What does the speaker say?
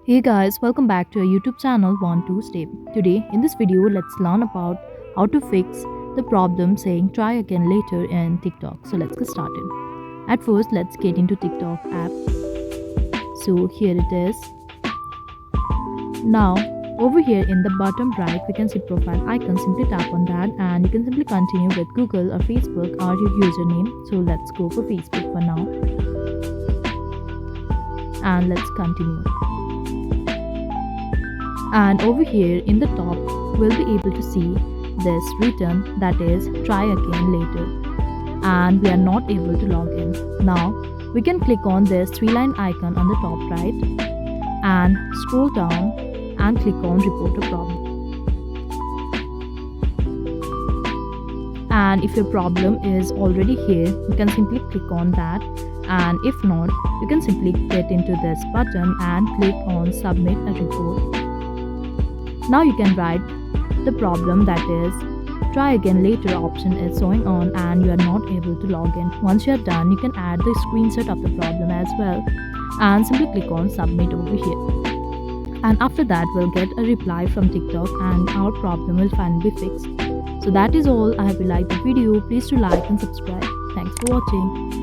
Hey guys, welcome back to our YouTube channel Want to Stay. Today in this video, let's learn about how to fix the problem saying try again later in TikTok. So let's get started. At first, let's get into TikTok app. So here it is. Now, over here in the bottom right, we can see profile icon. Simply tap on that and you can simply continue with Google or Facebook or your username. So let's go for Facebook for now. And let's continue. And over here in the top we'll be able to see this written, that is try again later, and we are not able to log in. Now we can click on this three-line icon on the top right and scroll down and click on report a problem. And if your problem is already here, you can simply click on that, and if not, you can simply get into this button and click on submit a report. Now you can write the problem, that is try again later option is showing on and you are not able to log in. Once you are done, you can add the screenshot of the problem as well and simply click on submit over here. And after that, we'll get a reply from TikTok and our problem will finally be fixed. So that is all. I hope you liked the video. Please do like and subscribe. Thanks for watching.